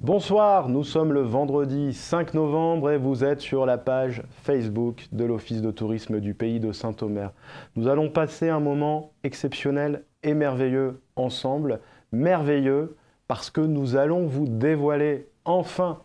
Bonsoir, nous sommes le vendredi 5 novembre et vous êtes sur la page Facebook de l'Office de tourisme du pays de Saint-Omer. Nous allons passer un moment exceptionnel et merveilleux ensemble. Merveilleux parce que nous allons vous dévoiler enfin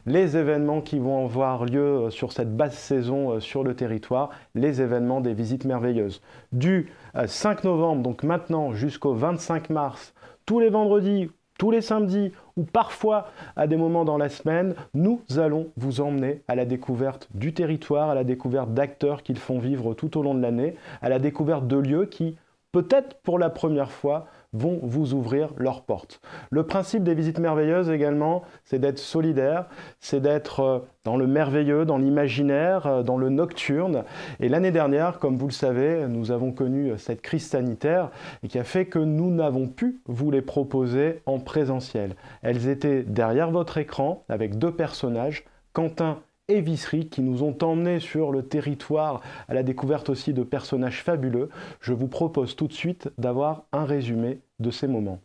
les événements qui vont avoir lieu sur cette basse saison sur le territoire, les événements des visites merveilleuses. Du 5 novembre, donc maintenant jusqu'au 25 mars, tous les vendredis, tous les samedis ou parfois à des moments dans la semaine, nous allons vous emmener à la découverte du territoire, à la découverte d'acteurs qui le font vivre tout au long de l'année, à la découverte de lieux qui, peut-être pour la première fois, vont vous ouvrir leurs portes. Le principe des visites merveilleuses également, c'est d'être solidaire, c'est d'être dans le merveilleux, dans l'imaginaire, dans le nocturne. Et l'année dernière, comme vous le savez, nous avons connu cette crise sanitaire et qui a fait que nous n'avons pu vous les proposer en présentiel. Elles étaient derrière votre écran avec deux personnages, Quentin et Vissery, qui nous ont emmenés sur le territoire à la découverte aussi de personnages fabuleux. Je vous propose tout de suite d'avoir un résumé de ces moments.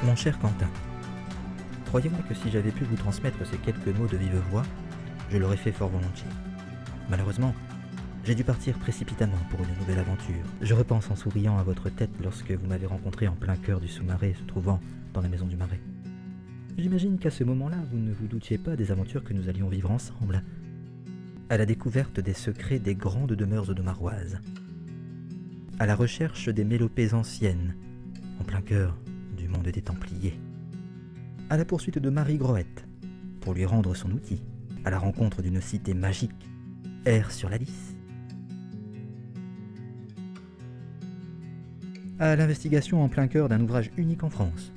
Mon cher Quentin, croyez-moi que si j'avais pu vous transmettre ces quelques mots de vive voix, je l'aurais fait fort volontiers. Malheureusement, j'ai dû partir précipitamment pour une nouvelle aventure. Je repense en souriant à votre tête lorsque vous m'avez rencontré en plein cœur du sous-marais se trouvant dans la maison du marais. J'imagine qu'à ce moment-là, vous ne vous doutiez pas des aventures que nous allions vivre ensemble, à la découverte des secrets des grandes demeures audomaroises, à la recherche des mélopées anciennes, en plein cœur du monde des Templiers, à la poursuite de Marie Groette, pour lui rendre son outil, à la rencontre d'une cité magique, Air sur la Lys, à l'investigation en plein cœur d'un ouvrage unique en France,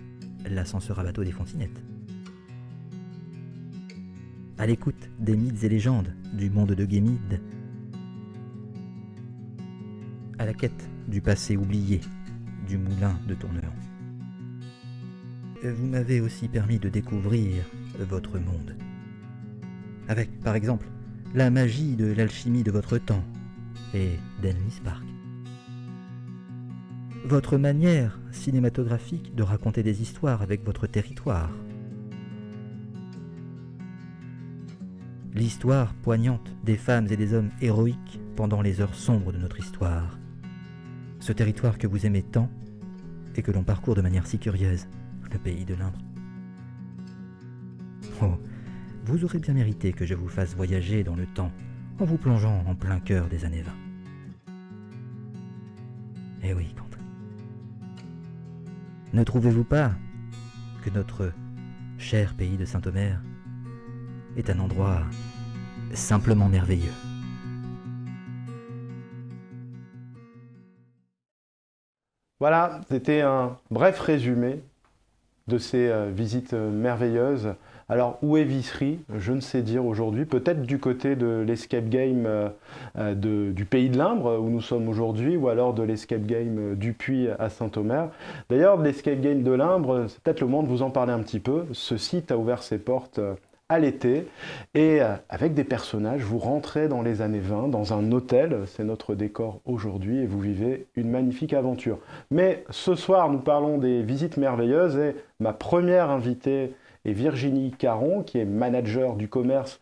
l'ascenseur à bateau des Fontinettes, à l'écoute des mythes et légendes du monde de Guémide, à la quête du passé oublié du moulin de Tourneron. Vous m'avez aussi permis de découvrir votre monde. Avec, par exemple, la magie de l'alchimie de votre temps et d'Ennis Park. Votre manière cinématographique de raconter des histoires avec votre territoire. L'histoire poignante des femmes et des hommes héroïques pendant les heures sombres de notre histoire. Ce territoire que vous aimez tant et que l'on parcourt de manière si curieuse, le pays de l'Indre. Oh, vous aurez bien mérité que je vous fasse voyager dans le temps en vous plongeant en plein cœur des années 20. Eh oui, Quentin. Ne trouvez-vous pas que notre cher pays de Saint-Omer est un endroit simplement merveilleux? Voilà, c'était un bref résumé de ces visites merveilleuses. Alors, où est Visery? Je ne sais dire aujourd'hui. Peut-être du côté de l'escape game du Pays de l'Indre, où nous sommes aujourd'hui, ou alors de l'escape game du Puy à Saint-Omer. D'ailleurs, de l'escape game de l'Indre, c'est peut-être le moment de vous en parler un petit peu. Ce site a ouvert ses portes à l'été, et avec des personnages, vous rentrez dans les années 20, dans un hôtel, c'est notre décor aujourd'hui, et vous vivez une magnifique aventure. Mais ce soir, nous parlons des visites merveilleuses, et ma première invitée est Virginie Caron, qui est manager du commerce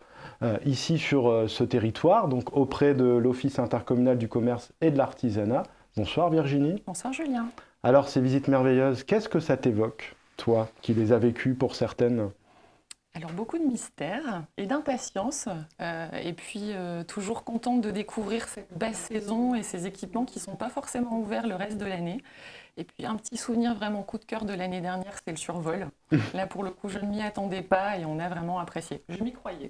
ici sur ce territoire, donc auprès de l'Office intercommunal du commerce et de l'artisanat. Bonsoir Virginie. Bonsoir Julien. Alors ces visites merveilleuses, qu'est-ce que ça t'évoque, toi, qui les as vécues pour certaines ? Alors beaucoup de mystère et d'impatience, et puis toujours contente de découvrir cette belle saison et ces équipements qui ne sont pas forcément ouverts le reste de l'année. Et puis un petit souvenir vraiment coup de cœur de l'année dernière, c'était le survol. Là pour le coup je ne m'y attendais pas et on a vraiment apprécié. Je m'y croyais.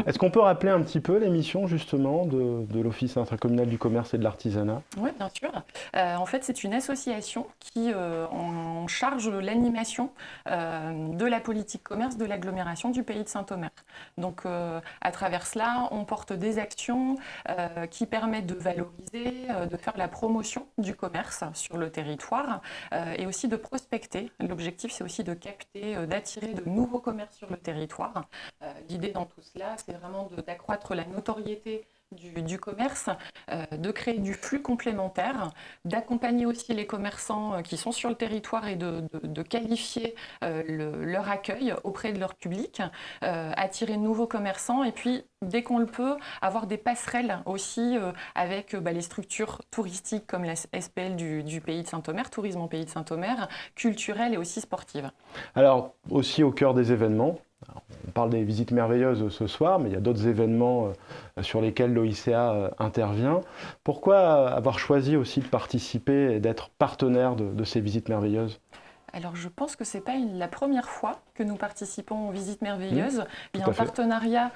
Est-ce qu'on peut rappeler un petit peu les missions justement de l'Office intercommunal du commerce et de l'artisanat ? Oui, bien sûr. En fait, c'est une association qui en charge l'animation de la politique commerce de l'agglomération du pays de Saint-Omer. Donc, à travers cela, on porte des actions qui permettent de valoriser, de faire la promotion du commerce sur le territoire et aussi de prospecter. L'objectif, c'est aussi de capter, d'attirer de nouveaux commerces sur le territoire. L'idée dans tout cela, c'est vraiment d'accroître la notoriété du commerce, de créer du flux complémentaire, d'accompagner aussi les commerçants qui sont sur le territoire et de qualifier leur accueil auprès de leur public, attirer de nouveaux commerçants et puis, dès qu'on le peut, avoir des passerelles aussi avec les structures touristiques comme la SPL du pays de Saint-Omer, Tourisme au pays de Saint-Omer, culturelles et aussi sportives. Alors, aussi au cœur des événements, on parle des visites merveilleuses ce soir, mais il y a d'autres événements sur lesquels l'OICA intervient. Pourquoi avoir choisi aussi de participer et d'être partenaire de ces visites merveilleuses ? Alors je pense que ce n'est pas la première fois que nous participons aux visites merveilleuses. Il y a un fait. partenariat,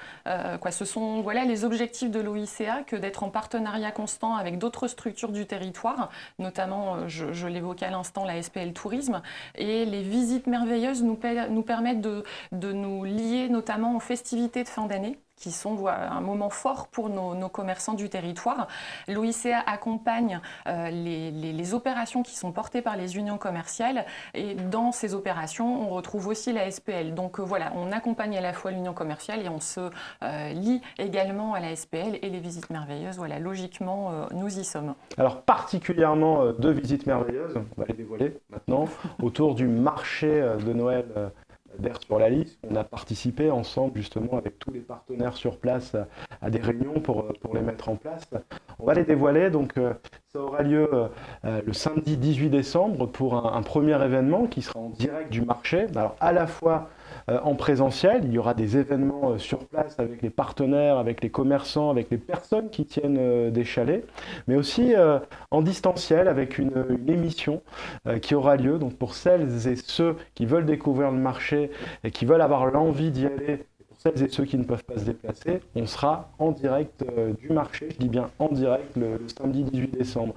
ce sont les objectifs de l'OICA que d'être en partenariat constant avec d'autres structures du territoire, notamment, je l'évoquais à l'instant, la SPL Tourisme. Et les visites merveilleuses nous permettent de nous lier notamment aux festivités de fin d'année, qui sont un moment fort pour nos commerçants du territoire. L'OICA accompagne les opérations qui sont portées par les unions commerciales et dans ces opérations, on retrouve aussi la SPL. Donc on accompagne à la fois l'union commerciale et on se lie également à la SPL et les visites merveilleuses. Voilà, logiquement, nous y sommes. Alors particulièrement deux visites merveilleuses, on va les dévoiler maintenant, autour du marché de Noël d'Aire-sur-la-Lys. On a participé ensemble justement avec tous les partenaires sur place à des réunions pour les mettre en place. On va les dévoiler, donc ça aura lieu le samedi 18 décembre pour un premier événement qui sera en direct du marché. Alors à la fois en présentiel, il y aura des événements sur place avec les partenaires, avec les commerçants, avec les personnes qui tiennent des chalets, mais aussi en distanciel avec une émission qui aura lieu. Donc pour celles et ceux qui veulent découvrir le marché et qui veulent avoir l'envie d'y aller, pour celles et ceux qui ne peuvent pas se déplacer, on sera en direct du marché, je dis bien en direct, le samedi 18 décembre.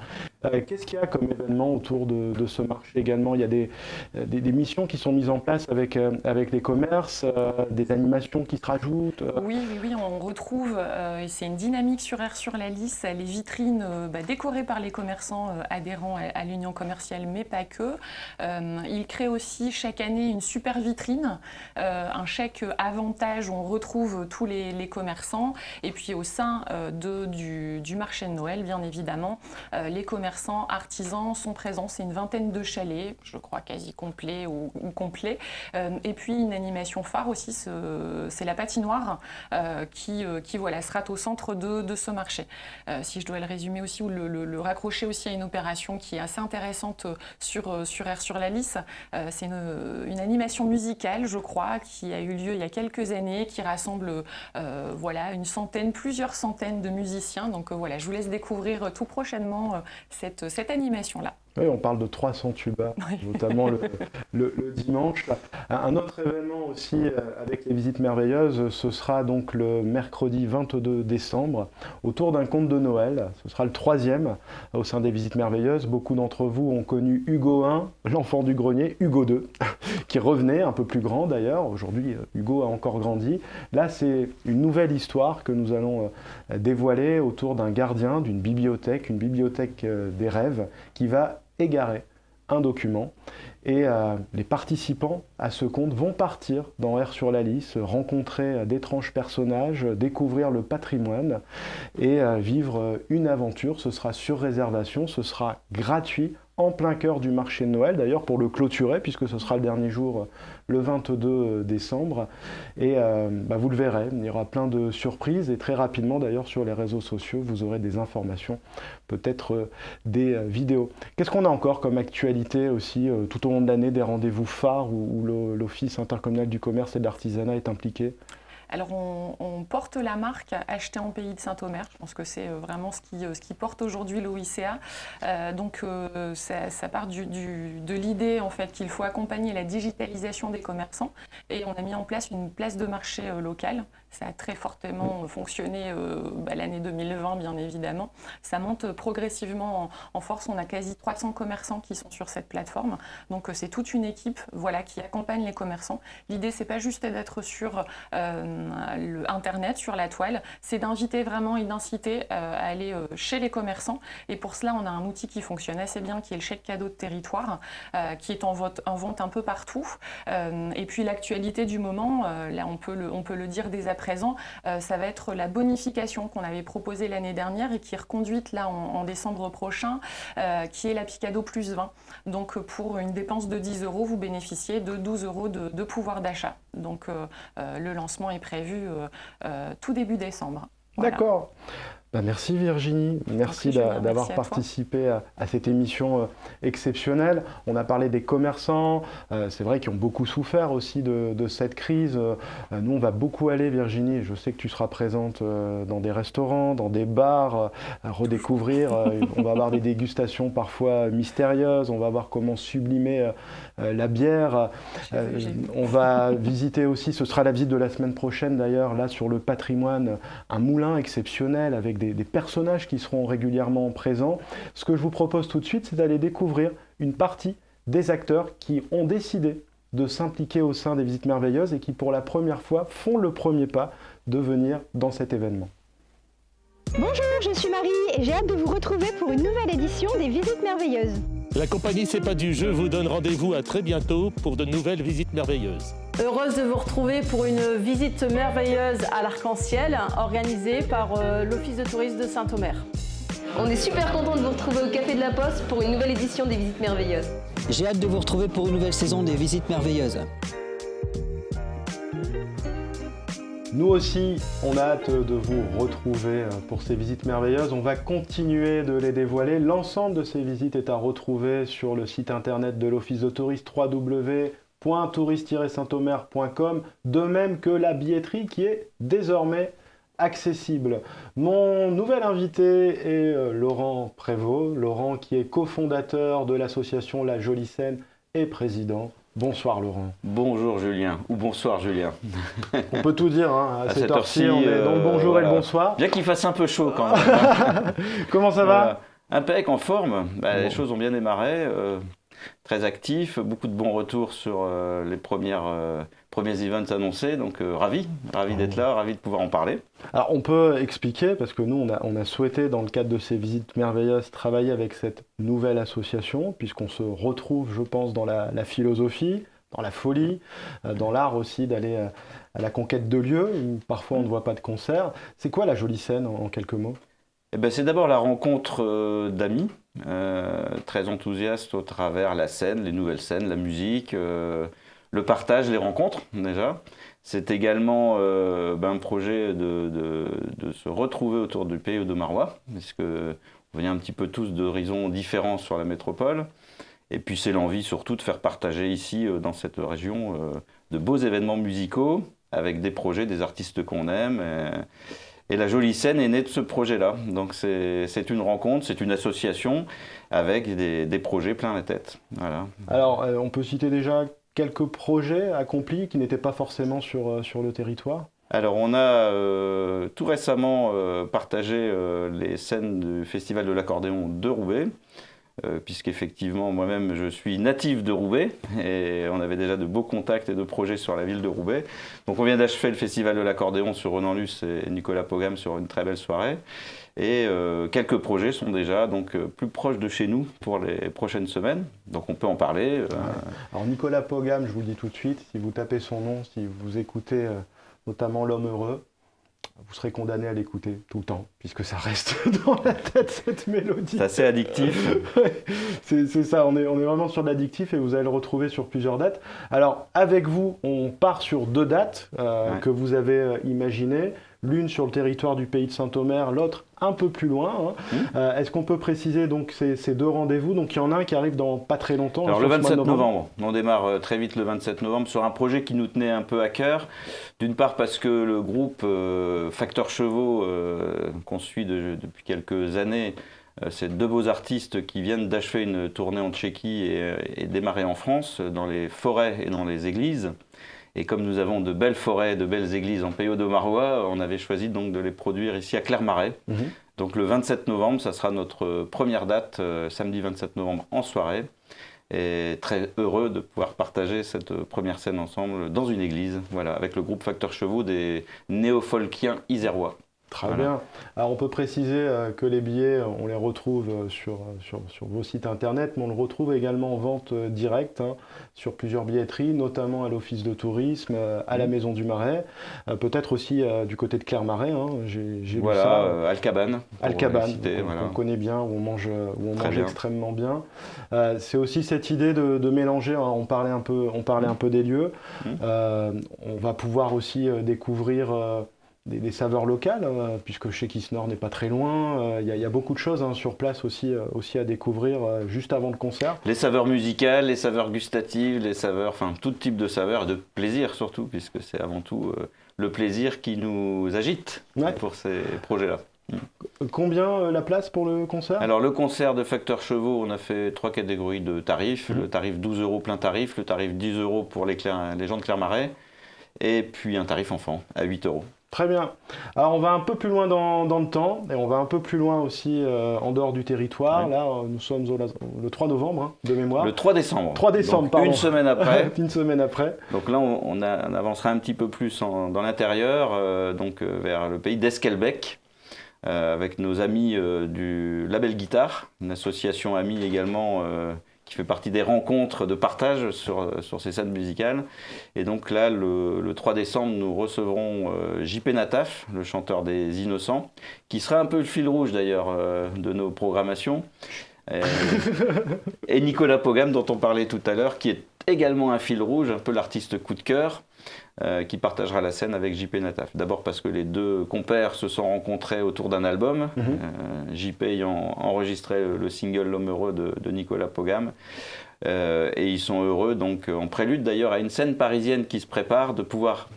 Qu'est-ce qu'il y a comme événement autour de ce marché également ? Il y a des missions qui sont mises en place avec les commerces, des animations qui se rajoutent. Oui, on retrouve, et c'est une dynamique sur Aire-sur-la-Lys, les vitrines décorées par les commerçants adhérents à l'union commerciale, mais pas que. Ils créent aussi chaque année une super vitrine, un chèque avantage où on retrouve tous les commerçants. Et puis au sein du marché de Noël, bien évidemment, les commerçants, artisans sont présents. C'est une vingtaine de chalets, je crois quasi complets ou complets. Et puis une animation phare aussi, c'est la patinoire qui voilà, sera au centre de ce marché. Si je dois le résumer aussi ou le raccrocher aussi à une opération qui est assez intéressante sur Air sur la Lys, c'est une animation musicale, je crois, qui a eu lieu il y a quelques années, qui rassemble voilà, plusieurs centaines de musiciens. Donc voilà, je vous laisse découvrir tout prochainement cette animation-là. Oui, on parle de 300 tubas, notamment le dimanche. Un autre événement aussi avec les visites merveilleuses, ce sera donc le mercredi 22 décembre, autour d'un conte de Noël. Ce sera le 3e au sein des visites merveilleuses. Beaucoup d'entre vous ont connu Hugo I, l'enfant du grenier, Hugo II, qui revenait, un peu plus grand d'ailleurs. Aujourd'hui, Hugo a encore grandi. Là, c'est une nouvelle histoire que nous allons dévoiler autour d'un gardien, d'une bibliothèque, une bibliothèque des rêves, qui va égarer un document et les participants à ce conte vont partir dans Air sur la Lys, rencontrer d'étranges personnages, découvrir le patrimoine et vivre une aventure. Ce sera sur réservation, ce sera gratuit en plein cœur du marché de Noël, d'ailleurs pour le clôturer, puisque ce sera le dernier jour, le 22 décembre. Et vous le verrez, il y aura plein de surprises, et très rapidement d'ailleurs sur les réseaux sociaux, vous aurez des informations, peut-être des vidéos. Qu'est-ce qu'on a encore comme actualité aussi tout au long de l'année, des rendez-vous phares où l'Office intercommunal du commerce et de l'artisanat est impliqué ? Alors on porte la marque Acheter en pays de Saint-Omer. Je pense que c'est vraiment ce qui porte aujourd'hui l'OICA. Ça part de l'idée en fait qu'il faut accompagner la digitalisation des commerçants et on a mis en place une place de marché locale. Ça a très fortement fonctionné l'année 2020 bien évidemment. Ça monte progressivement en force. On a quasi 300 commerçants qui sont sur cette plateforme. Donc c'est toute une équipe qui accompagne les commerçants. L'idée c'est pas juste d'être sur Internet, sur la toile, c'est d'inviter vraiment et d'inciter à aller chez les commerçants. Et pour cela, on a un outil qui fonctionne assez bien, qui est le chèque cadeau de territoire, qui est en vente un peu partout. Et puis l'actualité du moment, là on peut le dire dès à présent, ça va être la bonification qu'on avait proposée l'année dernière et qui est reconduite là en décembre prochain, qui est la Picado plus 20. Donc pour une dépense de 10 €, vous bénéficiez de 12 € de pouvoir d'achat. Donc le lancement est prévu tout début décembre. Voilà. D'accord. Merci Virginie, merci d'avoir participé à cette émission exceptionnelle. On a parlé des commerçants, c'est vrai qu'ils ont beaucoup souffert aussi de cette crise. Nous on va beaucoup aller Virginie, je sais que tu seras présente dans des restaurants, dans des bars, à redécouvrir. On va avoir des dégustations parfois mystérieuses, on va voir comment sublimer la bière. On va visiter aussi, ce sera la visite de la semaine prochaine d'ailleurs, là sur le patrimoine, un moulin exceptionnel avec des personnages qui seront régulièrement présents. Ce que je vous propose tout de suite, c'est d'aller découvrir une partie des acteurs qui ont décidé de s'impliquer au sein des Visites Merveilleuses et qui, pour la première fois, font le premier pas de venir dans cet événement. Bonjour, je suis Marie et j'ai hâte de vous retrouver pour une nouvelle édition des Visites Merveilleuses. La compagnie C'est pas du jeu vous donne rendez-vous à très bientôt pour de nouvelles Visites Merveilleuses. Heureuse de vous retrouver pour une visite merveilleuse à l'Arc-en-Ciel organisée par l'Office de tourisme de Saint-Omer. On est super content de vous retrouver au Café de la Poste pour une nouvelle édition des Visites Merveilleuses. J'ai hâte de vous retrouver pour une nouvelle saison des Visites Merveilleuses. Nous aussi, on a hâte de vous retrouver pour ces visites merveilleuses. On va continuer de les dévoiler. L'ensemble de ces visites est à retrouver sur le site internet de l'Office de tourisme www.touriste-saint-omer.com, de même que la billetterie qui est désormais accessible. Mon nouvel invité est Laurent Prévost. Laurent qui est cofondateur de l'association La Jolie Scène et président. Bonsoir Laurent. Bonjour Julien, ou bonsoir Julien. On peut tout dire, à cette heure-ci, on est dans le bonjour voilà. Et le bonsoir. Bien qu'il fasse un peu chaud quand même. Comment ça va? Impec, en forme, bon. Les choses ont bien démarré, très actif, beaucoup de bons retours sur les premiers events annoncés, donc ravi d'être là, ravi de pouvoir en parler. Alors on peut expliquer, parce que nous on a souhaité dans le cadre de ces visites merveilleuses travailler avec cette nouvelle association, puisqu'on se retrouve je pense dans la philosophie, la folie, dans l'art aussi d'aller à la conquête de lieux où parfois on ne voit pas de concert. C'est quoi la jolie scène en quelques mots? Eh ben, c'est d'abord la rencontre d'amis, très enthousiastes au travers la scène, les nouvelles scènes, la musique, le partage, les rencontres déjà. C'est également un projet de se retrouver autour du pays de Marois, puisque on vient un petit peu tous d'horizons différents sur la métropole. Et puis c'est l'envie surtout de faire partager ici, dans cette région, de beaux événements musicaux, avec des projets, des artistes qu'on aime. Et la jolie scène est née de ce projet-là. Donc c'est une rencontre, c'est une association avec des projets plein la tête. Voilà. Alors on peut citer déjà quelques projets accomplis qui n'étaient pas forcément sur le territoire? Alors on a tout récemment partagé les scènes du Festival de l'accordéon de Roubaix, puisqu'effectivement moi-même je suis natif de Roubaix et on avait déjà de beaux contacts et de projets sur la ville de Roubaix. Donc on vient d'achever le Festival de l'accordéon sur Ronan Luce et Nicolas Pogam sur une très belle soirée. Et quelques projets sont déjà donc, plus proches de chez nous pour les prochaines semaines. Donc on peut en parler. Ouais. Alors Nicolas Pogam, je vous le dis tout de suite, si vous tapez son nom, si vous écoutez notamment L'Homme Heureux, vous serez condamné à l'écouter tout le temps, puisque ça reste dans la tête, cette mélodie. C'est assez addictif. c'est ça, on est vraiment sur de l'addictif et vous allez le retrouver sur plusieurs dates. Alors, avec vous, on part sur 2 dates que vous avez imaginées. L'une sur le territoire du pays de Saint-Omer, l'autre un peu plus loin. Est-ce qu'on peut préciser donc ces 2 rendez-vous? Donc il y en a un qui arrive dans pas très longtemps. Alors le 27 novembre, on démarre très vite le 27 novembre sur un projet qui nous tenait un peu à cœur. D'une part parce que le groupe Facteur Chevaux, qu'on suit depuis quelques années, c'est 2 beaux artistes qui viennent d'achever une tournée en Tchéquie et démarrer en France, dans les forêts et dans les églises. Et comme nous avons de belles forêts, de belles églises en Pays de Marois, on avait choisi donc de les produire ici à Clermarais. Donc le 27 novembre, ça sera notre première date, samedi 27 novembre en soirée. Et très heureux de pouvoir partager cette première scène ensemble dans une église, voilà, avec le groupe Facteur Chevaux des néo-folkiens isérois. Très bien. Alors on peut préciser que les billets, on les retrouve sur vos sites internet, mais on le retrouve également en vente directe sur plusieurs billetteries, notamment à l'Office de tourisme, à la Maison du Marais, peut-être aussi du côté de Clermarais. J'ai lu ça. Alcaban. Alcaban, voilà. on connaît bien, où on mange extrêmement bien. C'est aussi cette idée de mélanger, on parlait un peu des lieux, on va pouvoir aussi découvrir des saveurs locales, puisque chez Kisnor n'est pas très loin. Il y a beaucoup de choses sur place aussi à découvrir juste avant le concert. Les saveurs musicales, les saveurs gustatives, les saveurs, enfin tout type de saveurs, de plaisir surtout, puisque c'est avant tout le plaisir qui nous agite pour ces projets-là. Combien la place pour le concert? Alors le concert de Facteur Chevaux, on a fait 3 catégories de tarifs. Le tarif 12 € plein tarif, le tarif 10 € pour les gens de Clermarais, et puis un tarif enfant à 8 €. Très bien. Alors on va un peu plus loin dans le temps, et on va un peu plus loin aussi en dehors du territoire. Là, nous sommes le 3 novembre, de mémoire. Le 3 décembre. 3 décembre, donc, pardon. Une semaine après. Une semaine après. Donc là, on avancera un petit peu plus dans l'intérieur, vers le pays d'Esquelbec, avec nos amis du Label Guitare, une association amie également qui fait partie des rencontres de partage sur ces scènes musicales. Et donc là, le 3 décembre, nous recevrons JP Nataf, le chanteur des Innocents, qui sera un peu le fil rouge d'ailleurs de nos programmations. Et Nicolas Pogam, dont on parlait tout à l'heure, qui est également un fil rouge, un peu l'artiste coup de cœur, qui partagera la scène avec JP Nataf. D'abord parce que les 2 compères se sont rencontrés autour d'un album, JP ayant enregistré le single L'Homme Heureux de Nicolas Pogam. Et ils sont heureux, donc en prélude d'ailleurs à une scène parisienne qui se prépare, de pouvoir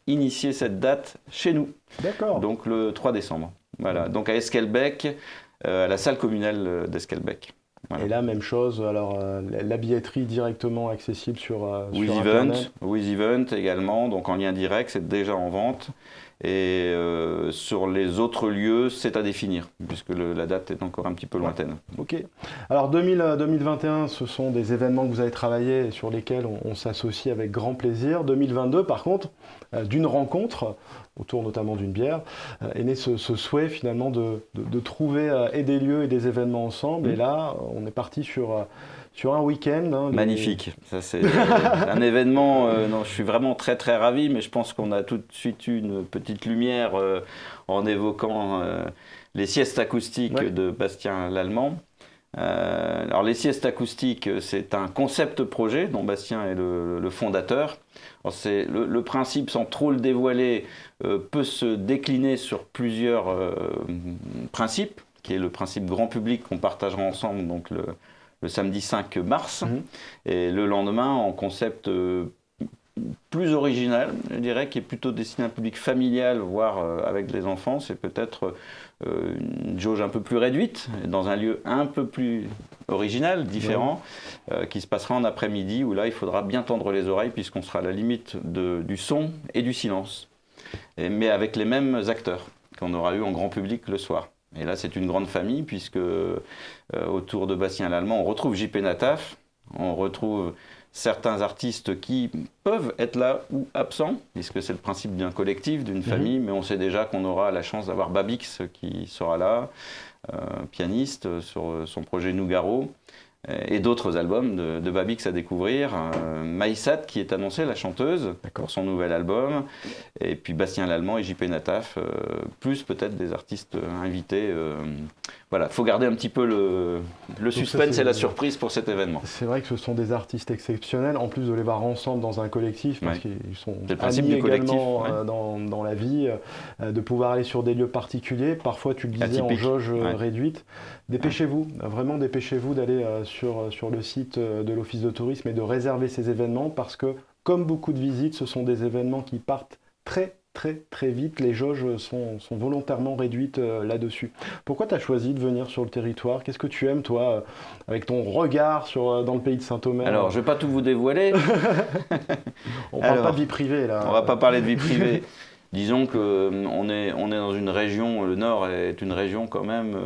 initier cette date chez nous. D'accord. Donc le 3 décembre. Voilà. Donc à Esquelbec, à la salle communale d'Esquelbec. Voilà. Et là, même chose, alors la billetterie directement accessible sur With Internet. Event également, donc en lien direct, c'est déjà en vente. Et sur les autres lieux, c'est à définir, puisque la date est encore un petit peu lointaine. Ok. Alors 2021, ce sont des événements que vous avez travaillé et sur lesquels on s'associe avec grand plaisir. 2022, par contre, d'une rencontre, autour notamment d'une bière, est né ce souhait finalement de trouver et des lieux et des événements ensemble. Et là, on est parti sur un week-end. Hein, magnifique. Ça, c'est un événement dont je suis vraiment très très ravi, mais je pense qu'on a tout de suite eu une petite lumière en évoquant les siestes acoustiques de Bastien Lallemand. Alors les siestes acoustiques, c'est un concept projet dont Bastien est le fondateur. Alors, le principe, sans trop le dévoiler, peut se décliner sur plusieurs principes, qui est le principe grand public qu'on partagera ensemble donc le samedi 5 mars, et le lendemain en concept plus original, je dirais, qui est plutôt destiné à un public familial, voire avec les enfants. C'est peut-être une jauge un peu plus réduite, dans un lieu un peu plus original, différent, qui se passera en après-midi, où là, il faudra bien tendre les oreilles, puisqu'on sera à la limite du son et du silence, mais avec les mêmes acteurs qu'on aura eu en grand public le soir. Et là, c'est une grande famille, puisque autour de Bastien Lallemand, on retrouve JP Nataf, on retrouve certains artistes qui peuvent être là ou absents, puisque c'est le principe d'un collectif, d'une famille, mais on sait déjà qu'on aura la chance d'avoir Babix qui sera là, pianiste sur son projet Nougaro, et d'autres albums de Babix à découvrir. Maïsat qui est annoncée, la chanteuse, pour son nouvel album, et puis Bastien Lallemand et JP Nataf, plus peut-être des artistes invités. Voilà, il faut garder un petit peu le suspense et la surprise pour cet événement. C'est vrai que ce sont des artistes exceptionnels, en plus de les voir ensemble dans un collectif, parce qu'ils sont amis également dans la vie, de pouvoir aller sur des lieux particuliers, parfois tu le disais en jauge réduite. Dépêchez-vous, vraiment dépêchez-vous d'aller sur le site de l'Office de tourisme et de réserver ces événements, parce que comme beaucoup de visites, ce sont des événements qui partent très vite. Les jauges sont volontairement réduites là-dessus. Pourquoi tu as choisi de venir sur le territoire? Qu'est-ce que tu aimes, toi, avec ton regard dans le pays de Saint-Omer? Alors, je ne vais pas tout vous dévoiler. On ne parle pas de vie privée, là. On ne va pas parler de vie privée. Disons qu'on est dans une région, le Nord est une région quand même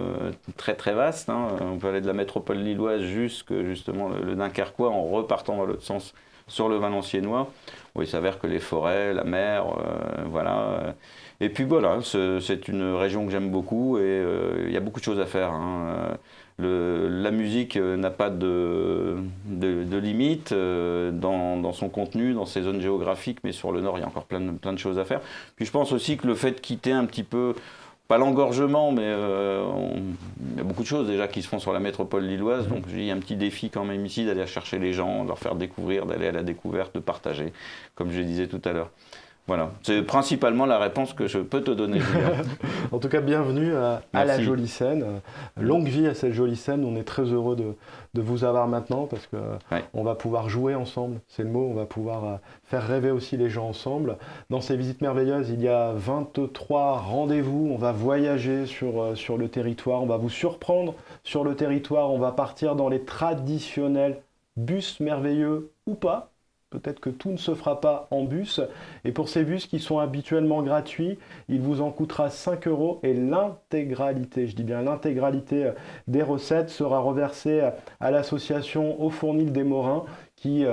très vaste. Hein. On peut aller de la métropole lilloise jusque justement le Dunkerquois en repartant dans l'autre sens sur le Valenciennois, où il s'avère que les forêts, la mer, voilà. Et puis voilà, c'est une région que j'aime beaucoup et il y a beaucoup de choses à faire. Hein. La musique n'a pas de limite dans son contenu, dans ses zones géographiques, mais sur le Nord, il y a encore plein de choses à faire. Puis je pense aussi que le fait de quitter un petit peu, pas l'engorgement, mais il y a beaucoup de choses déjà qui se font sur la métropole lilloise, donc il y a un petit défi quand même ici d'aller chercher les gens, de leur faire découvrir, d'aller à la découverte, de partager, comme je disais tout à l'heure. Voilà, c'est principalement la réponse que je peux te donner. En tout cas, bienvenue à la Jolie Seine. Longue vie à cette Jolie Seine. On est très heureux de vous avoir maintenant parce qu'on va pouvoir jouer ensemble, c'est le mot. On va pouvoir faire rêver aussi les gens ensemble. Dans ces visites merveilleuses, il y a 23 rendez-vous. On va voyager sur le territoire. On va vous surprendre sur le territoire. On va partir dans les traditionnels bus merveilleux ou pas. Peut-être que tout ne se fera pas en bus. Et pour ces bus qui sont habituellement gratuits, il vous en coûtera 5 € et l'intégralité, je dis bien l'intégralité des recettes sera reversée à l'association Au Fournil des Morins qui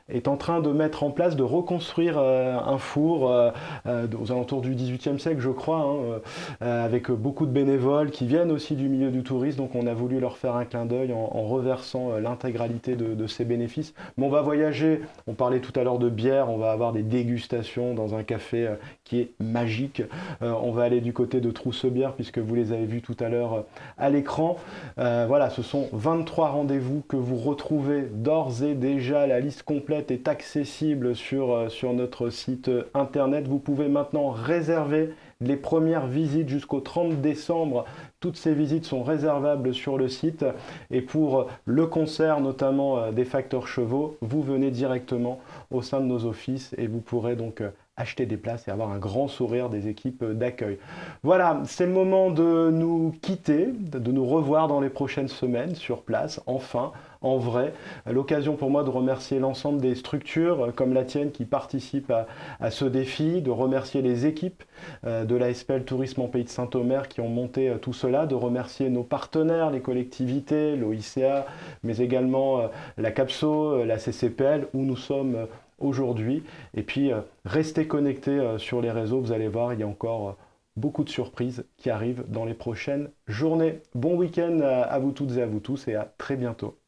est en train de mettre en place, de reconstruire un four aux alentours du XVIIIe siècle, je crois, avec beaucoup de bénévoles qui viennent aussi du milieu du tourisme. Donc on a voulu leur faire un clin d'œil en reversant l'intégralité de ces bénéfices. Mais on va voyager, on parlait tout à l'heure de bière, on va avoir des dégustations dans un café qui est magique. On va aller du côté de Trousse-Bière, puisque vous les avez vus tout à l'heure à l'écran. Voilà, ce sont 23 rendez-vous que vous retrouvez d'ores et déjà. La liste complète est accessible sur notre site internet. Vous pouvez maintenant réserver les premières visites jusqu'au 30 décembre. Toutes ces visites sont réservables sur le site. Et pour le concert, notamment des Facteurs Chevaux, vous venez directement au sein de nos offices et vous pourrez donc acheter des places et avoir un grand sourire des équipes d'accueil. Voilà, c'est le moment de nous quitter, de nous revoir dans les prochaines semaines sur place, enfin, en vrai. L'occasion pour moi de remercier l'ensemble des structures comme la tienne qui participent à ce défi, de remercier les équipes de la SPL Tourisme en Pays de Saint-Omer qui ont monté tout cela, de remercier nos partenaires, les collectivités, l'OICA, mais également la CAPSO, la CCPL, où nous sommes aujourd'hui. Et puis, restez connectés sur les réseaux, vous allez voir, il y a encore beaucoup de surprises qui arrivent dans les prochaines journées. Bon week-end à vous toutes et à vous tous et à très bientôt.